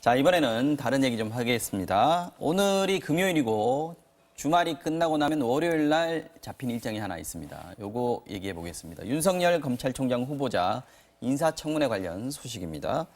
자, 이번에는 다른 얘기 좀 하겠습니다. 오늘이 금요일이고 주말이 끝나고 나면 월요일 날 잡힌 일정이 하나 있습니다. 요거 얘기해 보겠습니다. 윤석열 검찰총장 후보자 인사청문회 관련 소식입니다.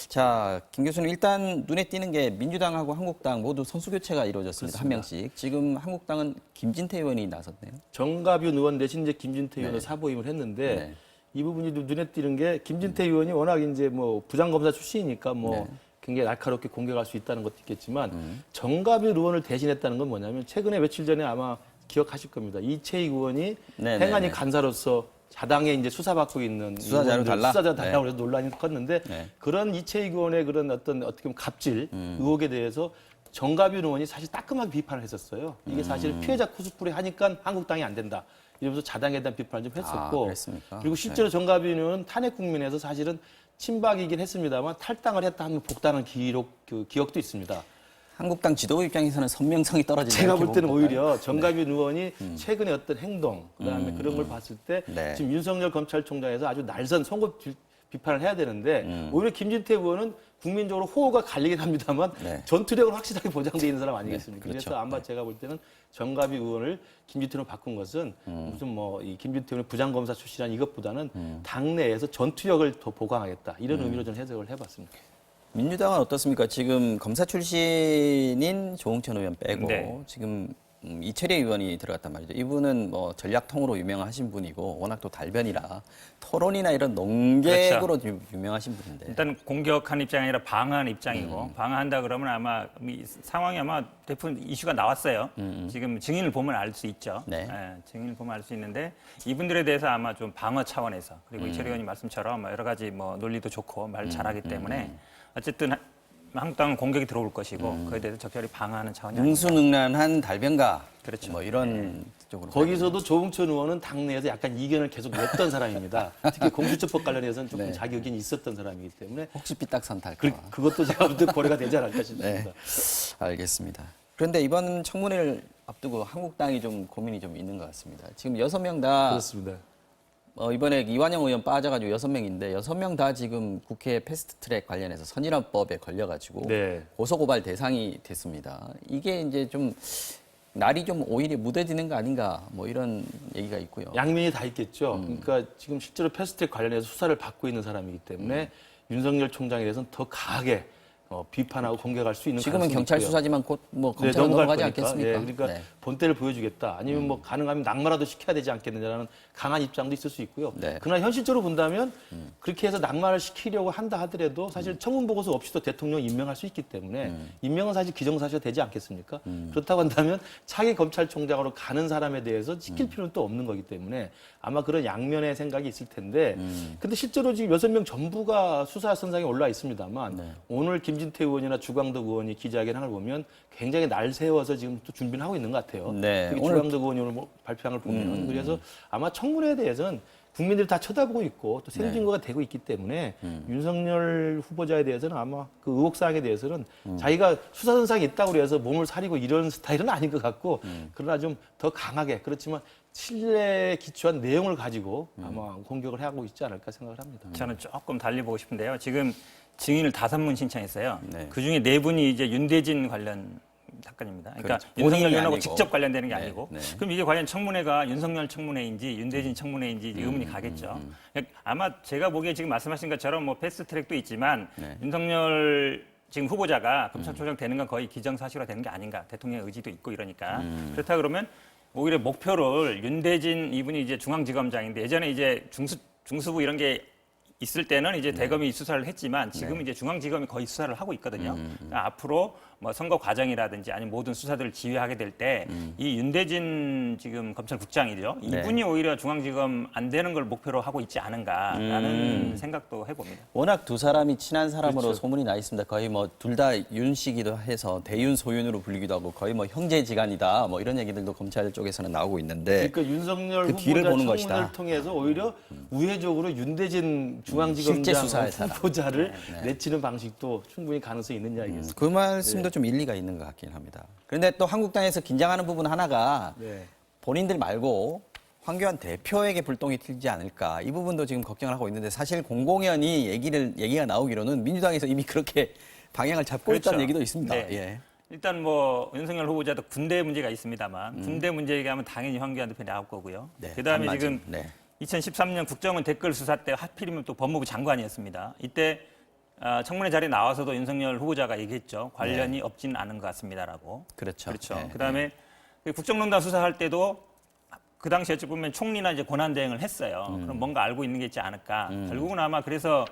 자, 김 교수님, 일단 눈에 띄는 게 민주당하고 한국당 모두 선수 교체가 이루어졌습니다. 그렇습니다. 한 명씩. 지금 한국당은 김진태 의원이 나섰네요. 정가뷰 의원 대신 이제 김진태 의원을 네. 사보임을 했는데 네. 이 부분이 눈에 띄는 게 김진태 의원이 워낙 이제 뭐 부장검사 출신이니까 뭐 네. 굉장히 날카롭게 공격할 수 있다는 것도 있겠지만 정가뷰 의원을 대신했다는 건 뭐냐면 최근에 며칠 전에 아마 기억하실 겁니다. 이채익 의원이 네, 네, 행안위 네. 간사로서 자당에 이제 수사받고 있는 수사자료 달라? 수사자 네. 달라고 해서 논란이 컸는데 네. 그런 이채익 의원의 그런 어떻게 보면 갑질 의혹에 대해서 정가뷰 의원이 사실 따끔하게 비판을 했었어요. 이게 사실 피해자 코스프레 하니까 한국당이 안 된다. 이러면서 자당에 대한 비판을 좀 했었고 그랬습니까? 그리고 실제로 정가뷰 의원은 탄핵 국민에서 사실은 친박이긴 했습니다만 탈당을 했다 하면 복당한 기억도 있습니다. 한국당 지도부 입장에서는 선명성이 떨어진다. 제가 이렇게 볼 때는 보면 오히려 정가빈 의원이 최근에 어떤 행동, 그다음에 그런 걸 봤을 때 네. 지금 윤석열 검찰총장에서 아주 날선 선거 비판을 해야 되는데 오히려 김진태 의원은 국민적으로 호호가 갈리긴 합니다만 네. 전투력은 확실하게 보장돼 있는 사람 아니겠습니까? 네, 그렇죠. 그래서 아마 제가 볼 때는 정가빈 의원을 김진태로 바꾼 것은 무슨 뭐 이 김진태 의원 부장검사 출신이라는 이것보다는 당내에서 전투력을 더 보강하겠다 이런 의미로 저는 해석을 해봤습니다. 민주당은 어떻습니까? 지금 검사 출신인 조홍천 의원 빼고 네. 지금 이철희 의원이 들어갔단 말이죠. 이분은 뭐 전략통으로 유명하신 분이고 워낙 또 달변이라 토론이나 이런 농객으로 좀 유명하신 분인데. 일단 공격한 입장이 아니라 방어하는 입장이고 방어한다 그러면 아마 이 상황이 아마 대부분 이슈가 나왔어요. 지금 증인을 보면 알 수 있죠. 네. 예, 증인을 보면 알 수 있는데 이분들에 대해서 아마 좀 방어 차원에서 그리고 이철 의원님 말씀처럼 여러 가지 뭐 논리도 좋고 말 잘하기 때문에 어쨌든 한국당은 공격이 들어올 것이고 그에 대해서 적절히 방어하는 차원이 아닙니다. 능수능란한 달변가. 그렇죠. 뭐 이런 쪽으로. 거기서도 조홍천 의원은 당내에서 약간 이견을 계속 냈던 사람입니다. 특히 공수처법 관련해서는 조금 네. 자기 의견이 있었던 사람이기 때문에 혹시 삐딱선 탈까. 그것도 제가 볼 때 고려가 되지 않을까 싶습니다. 네. 알겠습니다. 그런데 이번 청문회를 앞두고 한국당이 좀 고민이 좀 있는 것 같습니다. 지금 6명 다 그렇습니다. 이번에 이완영 의원 빠져가지고 6명인데 6명 다 지금 국회 패스트트랙 관련해서 선진화법에 걸려가지고 네. 고소고발 대상이 됐습니다. 이게 이제 좀 날이 좀 오히려 무뎌지는 거 아닌가 뭐 이런 얘기가 있고요. 양면이 다 있겠죠. 그러니까 지금 실제로 패스트트랙 관련해서 수사를 받고 있는 사람이기 때문에 윤석열 총장에 대해서는 더 강하게 비판하고 공격할 수 있는 지금은 가능성이 경찰 있고요. 수사지만 곧 뭐 네, 검찰로 넘어갈 넘어가지 거니까. 않겠습니까? 예, 그러니까 네. 본때를 보여주겠다. 아니면 뭐 가능하면 낙마라도 시켜야 되지 않겠느냐라는 강한 입장도 있을 수 있고요. 네. 그러나 현실적으로 본다면 그렇게 해서 낙마를 시키려고 한다 하더라도 사실 청문 보고서 없이도 대통령 임명할 수 있기 때문에 임명은 사실 기정사실화 되지 않겠습니까? 그렇다고 한다면 차기 검찰총장으로 가는 사람에 대해서 지킬 필요는 또 없는 거기 때문에 아마 그런 양면의 생각이 있을 텐데 근데 실제로 지금 6명 전부가 수사 선상에 올라 있습니다만 네. 오늘 김진태 의원이나 주광덕 의원이 기자회견을 보면 굉장히 날 세워서 지금 또 준비를 하고 있는 것 같아요. 네, 특히 오늘 주광덕 의원이 오늘 뭐 발표한 걸 보면 그래서 아마 청문회에 대해서는 국민들이 다 쳐다보고 있고 또 생증거가 되고 있기 때문에 윤석열 후보자에 대해서는 아마 그 의혹사항에 대해서는 자기가 수사선상에 있다고 그래서 몸을 사리고 이런 스타일은 아닌 것 같고 그러나 좀 더 강하게 그렇지만 신뢰에 기초한 내용을 가지고 아마 공격을 하고 있지 않을까 생각을 합니다. 저는 조금 달리 보고 싶은데요. 지금 증인을 5분 신청했어요. 네. 그중에 4분이 이제 윤대진 관련 사건입니다. 그러니까 그렇죠. 윤석열 본인이 의원하고 아니고. 직접 관련되는 게 네, 아니고 네. 그럼 이게 과연 청문회가 윤석열 청문회인지 윤대진 청문회인지 의문이 가겠죠. 그러니까 아마 제가 보기에 지금 말씀하신 것처럼 뭐 패스트트랙도 있지만 네. 윤석열 지금 후보자가 검찰총장 되는 건 거의 기정사실화 되는 게 아닌가. 대통령의 의지도 있고 이러니까. 그렇다 그러면 오히려 목표를 윤대진 이분이 이제 중앙지검장인데 예전에 이제 중수부 이런 게 있을 때는 이제 대검이 수사를 했지만 지금 이제 중앙지검이 거의 수사를 하고 있거든요. 그러니까 앞으로 뭐 선거 과정이라든지 아니면 모든 수사들을 지휘하게 될 때 이 윤대진 지금 검찰국장이죠. 네. 이분이 오히려 중앙지검 안 되는 걸 목표로 하고 있지 않은가라는 생각도 해봅니다. 워낙 두 사람이 친한 사람으로 그렇죠. 소문이 나 있습니다. 거의 뭐 둘 다 윤씨기도 해서 대윤 소윤으로 불리기도 하고 거의 뭐 형제지간이다 뭐 이런 얘기들도 검찰 쪽에서는 나오고 있는데 그러니까 윤석열 그 뒤를 후보자 보는 청문회를 것이다. 통해서 오히려 우회적으로 윤대진 실제 중앙지검장 수사의 사람. 후보자를 내치는 방식도 충분히 가능성이 있는 이야기겠습니다. 그 말씀도 좀 일리가 있는 것 같긴 합니다. 그런데 또 한국당에서 긴장하는 부분 하나가 네. 본인들 말고 황교안 대표에게 불똥이 튀지 않을까 이 부분도 지금 걱정을 하고 있는데 사실 공공연히 얘기가 나오기로는 민주당에서 이미 그렇게 방향을 잡고 그렇죠. 있다는 얘기도 있습니다. 네. 예. 일단 뭐 윤석열 후보자도 군대 문제가 있습니다만 군대 문제 얘기하면 당연히 황교안 대표 나올 거고요. 네, 그다음에 한마디. 지금 네. 2013년 국정원 댓글 수사 때 하필이면 또 법무부 장관이었습니다. 이때 청문회 자리에 나와서도 윤석열 후보자가 얘기했죠. 관련이 없지는 않은 것 같습니다라고. 그렇죠. 그렇죠. 네, 그다음에 그 국정농단 수사할 때도 그 당시에 어찌 보면 총리나 이제 권한 대행을 했어요. 그럼 뭔가 알고 있는 게 있지 않을까. 결국은 아마 그래서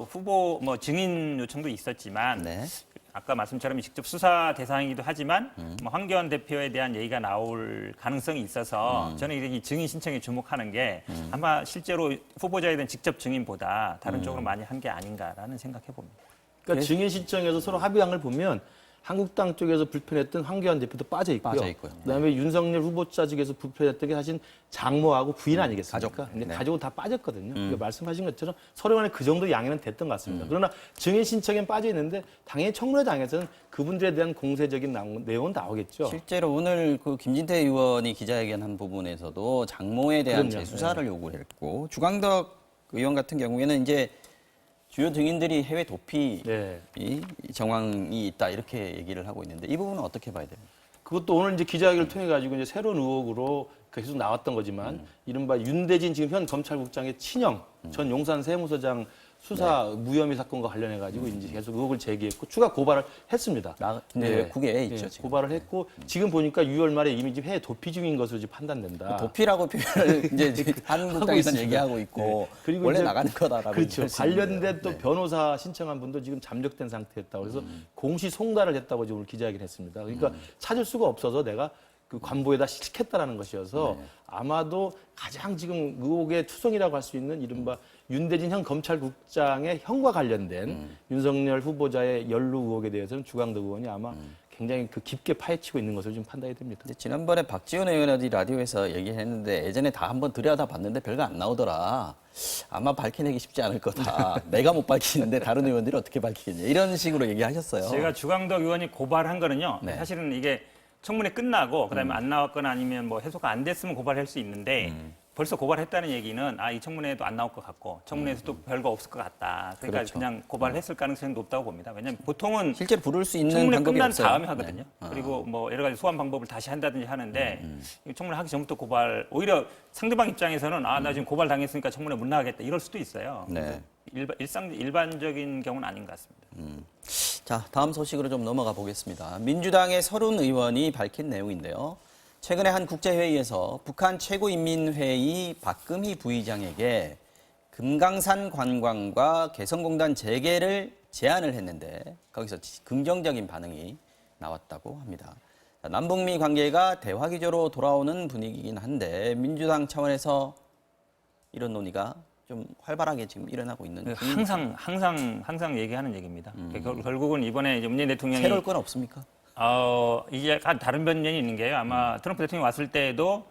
후보 뭐 증인 요청도 있었지만 네. 아까 말씀처럼 직접 수사 대상이기도 하지만 뭐 황교안 대표에 대한 얘기가 나올 가능성이 있어서 저는 이 증인 신청에 주목하는 게 아마 실제로 후보자에 대한 직접 증인보다 다른 쪽으로 많이 한 게 아닌가라는 생각해 봅니다. 그러니까 증인 신청에서 서로 합의한 걸 보면 한국당 쪽에서 불편했던 황교안 대표도 빠져 있고요. 빠져 있고요. 그다음에 윤석열 후보자 측에서 불편했던 게 사실 장모하고 부인 아니겠습니까? 가족. 근데 네. 가족은 다 빠졌거든요. 그러니까 말씀하신 것처럼 서로 간에 그 정도 양해는 됐던 것 같습니다. 그러나 증인 신청엔 빠져 있는데 당연히 청문회장에서는 그분들에 대한 공세적인 내용은 나오겠죠. 실제로 오늘 그 김진태 의원이 기자회견한 부분에서도 장모에 대한 그럼요. 재수사를 요구를 했고 주광덕 의원 같은 경우에는 이제 주요 증인들이 해외 도피 네. 이 정황이 있다 이렇게 얘기를 하고 있는데 이 부분은 어떻게 봐야 됩니까? 그것도 오늘 이제 기자회견을 통해 가지고 이제 새로운 의혹으로 계속 나왔던 거지만 이른바 윤대진 지금 현 검찰국장의 친형 전 용산 세무서장 수사 무혐의 사건과 관련해 가지고 이제 계속 의혹을 제기했고 추가 고발을 했습니다. 네, 국외에 있죠, 네, 지금. 고발을 했고 지금 보니까 6월 말에 이미 지금 해외 도피 중인 것으로 지금 판단된다. 도피라고 표현을 이제 한국당에서는 있습니다. 얘기하고 있고 네. 그리고 원래 이제 나가는 거다라고 그렇죠. 얘기할 수 있는데요. 관련된 또 네. 변호사 신청한 분도 지금 잠적된 상태였다고 그래서 공시 송달을 했다고 지금 오늘 기자회견을 했습니다. 그러니까 찾을 수가 없어서 내가 그 관보에다 시켰다라는 것이어서 아마도 가장 지금 의혹의 투성이라고 할 수 있는 이른바 윤대진 현 검찰국장의 형과 관련된 윤석열 후보자의 연루 의혹에 대해서는 주광덕 의원이 아마 굉장히 그 깊게 파헤치고 있는 것으로 좀 판단이 됩니다. 근데 지난번에 박지원 의원이 라디오에서 얘기했는데 예전에 다 한번 들여다봤는데 별거 안 나오더라. 아마 밝혀내기 쉽지 않을 거다. 내가 못 밝히는데 다른 의원들이 어떻게 밝히겠냐. 이런 식으로 얘기하셨어요. 제가 주광덕 의원이 고발한 거는요. 네. 사실은 이게 청문회 끝나고 그다음에 안 나왔거나 아니면 뭐 해소가 안 됐으면 고발할 수 있는데 벌써 고발했다는 얘기는 이 청문회에도 안 나올 것 같고 청문회에서도 별거 없을 것 같다. 그러니까 그렇죠. 그냥 고발했을 가능성이 높다고 봅니다. 왜냐하면 보통은 실제로 부를 수 있는 청문회 방법이 끝난 없어요. 다음에 하거든요. 네. 그리고 뭐 여러 가지 소환 방법을 다시 한다든지 하는데 이 청문회 하기 전부터 고발 오히려 상대방 입장에서는 나 지금 고발 당했으니까 청문회 못 나가겠다 이럴 수도 있어요. 네. 일반적인 경우는 아닌 것 같습니다. 자, 다음 소식으로 좀 넘어가 보겠습니다. 민주당의 서른 의원이 밝힌 내용인데요. 최근에 한 국제회의에서 북한 최고인민회의 박금희 부의장에게 금강산 관광과 개성공단 재개를 제안을 했는데 거기서 긍정적인 반응이 나왔다고 합니다. 자, 남북미 관계가 대화 기조로 돌아오는 분위기이긴 한데 민주당 차원에서 이런 논의가 좀 활발하게 지금 일어나고 있는 항상 얘기하는 얘기입니다. 결국은 이번에 이제 문재인 대통령이 새로울 건 없습니까? 이제 약간 다른 변전이 있는 게요. 아마 트럼프 대통령이 왔을 때도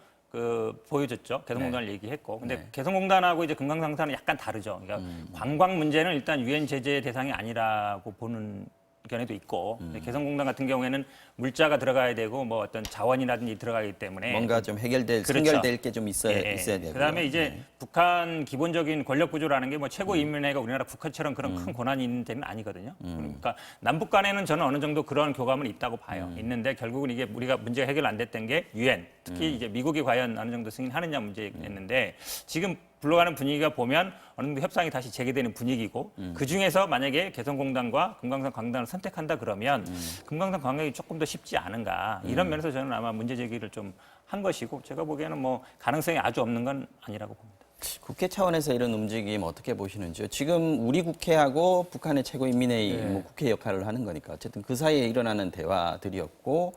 보여줬죠. 개성공단을 얘기했고. 근데 개성공단하고 이제 금강산사는 약간 다르죠. 그러니까 관광 문제는 일단 유엔 제재 대상이 아니라고 보는 견해도 있고 개성공단 같은 경우에는 물자가 들어가야 되고 뭐 어떤 자원이라든지 들어가기 때문에 뭔가 좀 해결될, 그렇죠. 선결될 게 좀 있어야 되고요. 그다음에 이제 북한 기본적인 권력 구조라는 게 뭐 최고인민회가 우리나라 북한처럼 그런 큰 권한이 있는 데는 아니거든요. 그러니까 남북 간에는 저는 어느 정도 그런 교감은 있다고 봐요. 있는데 결국은 이게 우리가 문제가 해결 안 됐던 게 유엔, 특히 이제 미국이 과연 어느 정도 승인하느냐 문제였는데 지금 불러가는 분위기가 보면 어느 정도 협상이 다시 재개되는 분위기고 그 중에서 만약에 개성공단과 금강산 관광단을 선택한다 그러면 금강산 관광이 조금 더 쉽지 않은가 이런 면에서 저는 아마 문제 제기를 좀 한 것이고 제가 보기에는 뭐 가능성이 아주 없는 건 아니라고 봅니다. 국회 차원에서 이런 움직임 어떻게 보시는지요? 지금 우리 국회하고 북한의 최고인민회의 뭐 국회 역할을 하는 거니까 어쨌든 그 사이에 일어나는 대화들이었고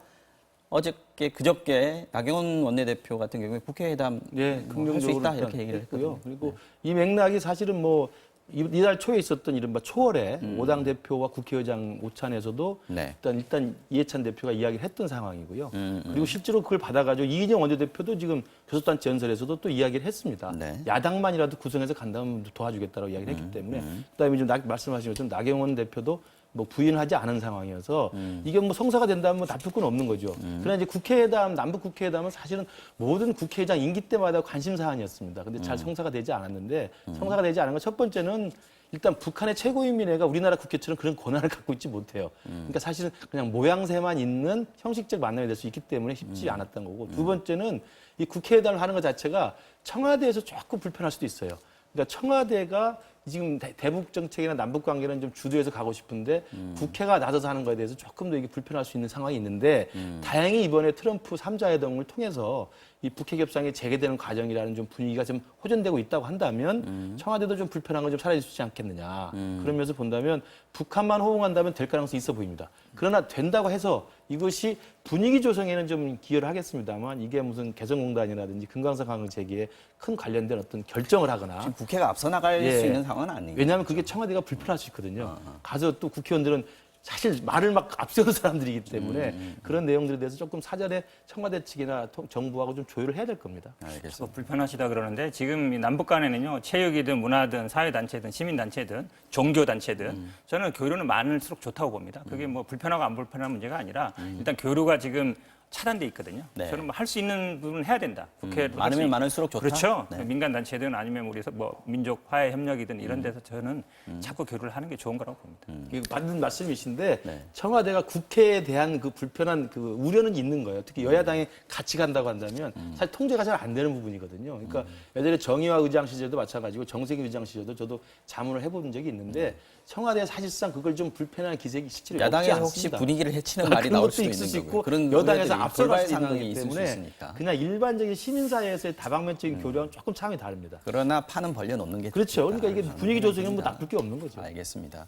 그저께 나경원 원내대표 같은 경우에 국회회담 할 수 있다 이렇게 얘기를 했고요. 그리고 이 맥락이 사실은 뭐 이달 초에 있었던 이른바 초월에 오당 대표와 국회의장 오찬에서도 네. 일단 이해찬 대표가 이야기를 했던 상황이고요. 그리고 실제로 그걸 받아가지고 이인영 원내대표도 지금 교섭단체 연설에서도 또 이야기를 했습니다. 네. 야당만이라도 구성해서 간다면 도와주겠다고 이야기를 했기 때문에 그다음에 지금 말씀하신 것처럼 나경원 대표도 뭐 부인을 하지 않은 상황이어서 이게 뭐 성사가 된다면 뭐 나쁠 건 없는 거죠. 그러나 이제 국회의담, 남북 국회의담은 사실은 모든 국회의장 임기 때마다 관심 사안이었습니다. 근데 잘 성사가 되지 않았는데 성사가 되지 않은 건 첫 번째는 일단 북한의 최고인민회가 우리나라 국회처럼 그런 권한을 갖고 있지 못해요. 그러니까 사실은 그냥 모양새만 있는 형식적 만남이 될 수 있기 때문에 쉽지 않았던 거고 두 번째는 이 국회의담을 하는 것 자체가 청와대에서 조금 불편할 수도 있어요. 그러니까 청와대가 지금 대북 정책이나 남북 관계는 좀 주도해서 가고 싶은데 국회가 나서서 하는 거에 대해서 조금 더 이게 불편할 수 있는 상황이 있는데 다행히 이번에 트럼프 3자 회동을 통해서 이 북핵 협상이 재개되는 과정이라는 좀 분위기가 좀 호전되고 있다고 한다면 청와대도 좀 불편한 건 좀 사라질 수 있지 않겠느냐. 그러면서 본다면 북한만 호응한다면 될 가능성이 있어 보입니다. 그러나 된다고 해서 이것이 분위기 조성에는 좀 기여를 하겠습니다만 이게 무슨 개성공단이라든지 금강산 강을 재개에 큰 관련된 어떤 결정을 하거나 지금 국회가 앞서 나갈 예. 수 있는 상황은 아니에요. 왜냐하면 그게 청와대가 불편할 수 있거든요. 가서 또 국회의원들은 사실 말을 막 앞세우는 사람들이기 때문에 그런 내용들에 대해서 조금 사전에 청와대 측이나 정부하고 좀 조율을 해야 될 겁니다. 알겠습니다. 뭐 불편하시다 그러는데 지금 이 남북 간에는요 체육이든 문화든 사회단체든 시민단체든 종교단체든 저는 교류는 많을수록 좋다고 봅니다. 그게 뭐 불편하고 안 불편한 문제가 아니라 일단 교류가 지금 차단돼 있거든요. 네. 저는 뭐 할 수 있는 부분은 해야 된다. 국회도 할수 많으면 있- 많을수록 좋다. 그렇죠. 네. 민간 단체든 아니면 우리 뭐 민족 화해 협력이든 이런 데서 저는 자꾸 교류를 하는 게 좋은 거라고 봅니다. 이거 맞는 말씀이신데 네. 청와대가 국회에 대한 그 불편한 그 우려는 있는 거예요. 특히 여야당이 같이 간다고 한다면 사실 통제가 잘 안 되는 부분이거든요. 그러니까 예전에 정의화 의장 시절도 마찬가지고 정세균 의장 시절도 저도 자문을 해본 적이 있는데 청와대 사실상 그걸 좀 불편한 기색이 실제로 없지 야당에서 혹시 않습니다. 분위기를 해치는 말이 그런 나올 것도 수도 있을 수 있는 있고 거고요. 그런 여당에서 우려들이 앞서갈 돌발 수 있는 상황이 거기 있을 수 때문에 있으니까. 그냥 일반적인 시민사회에서의 다방면적인 교류와는 조금 차원이 다릅니다. 그러나 판은 벌려놓는 게 그렇죠. 좋다. 그러니까 이게 분위기 조성에는 뭐 나쁠 게 없는 거죠. 알겠습니다.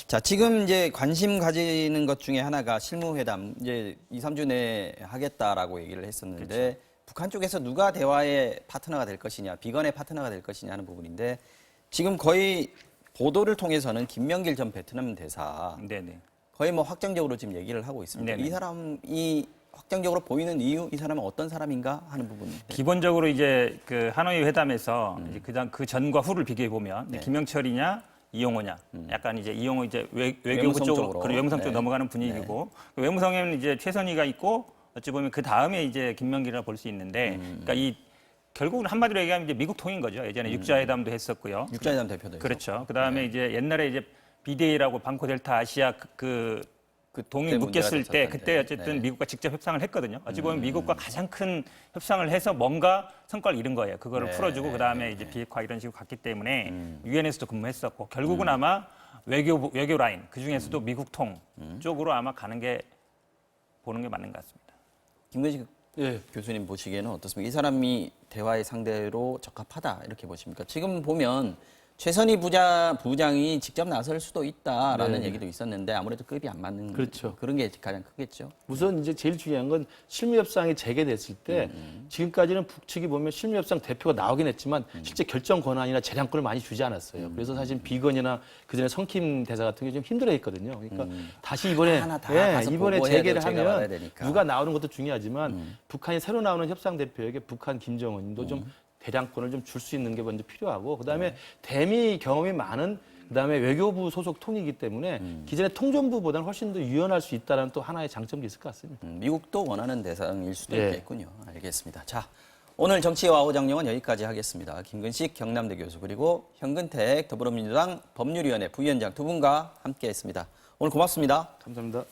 자, 지금 이제 관심 가지는 것 중에 하나가 실무회담 이제 2, 3주 내에 하겠다라고 얘기를 했었는데 그렇죠. 북한 쪽에서 누가 대화의 파트너가 될 것이냐, 비건의 파트너가 될 것이냐 하는 부분인데 지금 거의 보도를 통해서는 김명길 전 베트남 대사 네네. 거의 뭐 확정적으로 지금 얘기를 하고 있습니다. 네네. 이 사람이 확정적으로 보이는 이유, 이 사람은 어떤 사람인가 하는 부분. 네. 기본적으로 이제 그 하노이 회담에서 이제 그 전과 후를 비교해 보면 네. 김영철이냐 이용호냐 약간 이제 이용호 이제 외교부 외무성 쪽으로 쪽으로. 그리고 외무성 쪽 네. 넘어가는 분위기고 그 외무성에는 이제 최선희가 있고 어찌 보면 그 다음에 이제 김명길이라 볼 수 있는데 그러니까 이 결국은 한마디로 얘기하면 이제 미국 통인 거죠. 예전에 육자회담도 했었고요. 육자회담 대표도 그렇죠. 그다음에 이제 옛날에 이제 비데이라고 방코 델타 아시아 그 동이 그때 묶였을 문제가 때 됐었던 그때 때. 어쨌든 네. 미국과 직접 협상을 했거든요. 어찌 보면 미국과 가장 큰 협상을 해서 뭔가 성과를 이룬 거예요. 그거를 네. 풀어주고 그다음에 이제 비핵화 이런 식으로 갔기 때문에 유엔에서도 근무했었고 결국은 아마 외교 라인 그 중에서도 미국 통 쪽으로 아마 가는 게 보는 게 맞는 것 같습니다. 김근식 예. 교수님 보시기에는 어떻습니까? 이 사람이 대화의 상대로 적합하다 이렇게 보십니까? 지금 보면 최선희 부장이 직접 나설 수도 있다라는 네. 얘기도 있었는데 아무래도 급이 안 맞는 그렇죠. 그런 게 가장 크겠죠. 우선 이제 제일 중요한 건 실무협상이 재개됐을 때 지금까지는 북측이 보면 실무협상 대표가 나오긴 했지만 실제 결정 권한이나 재량권을 많이 주지 않았어요. 그래서 사실 비건이나 그전에 성킴 대사 같은 게 좀 힘들어했거든요. 그러니까 다시 이번에 하나 다 가서 이번에 보고해야 재개를 되고 제가 받아야 하면 되니까. 누가 나오는 것도 중요하지만 북한이 새로 나오는 협상 대표에게 북한 김정은도 좀 대량권을 좀 줄 수 있는 게 먼저 필요하고 그다음에 대미 경험이 많은 그다음에 외교부 소속 통이기 때문에 기존의 통전부보다는 훨씬 더 유연할 수 있다는 또 하나의 장점도 있을 것 같습니다. 미국도 원하는 대상일 수도 예. 있겠군요. 알겠습니다. 자, 오늘 정치와 오장룡은 여기까지 하겠습니다. 김근식 경남대 교수 그리고 현근택 더불어민주당 법률위원회 부위원장 두 분과 함께했습니다. 오늘 고맙습니다. 감사합니다.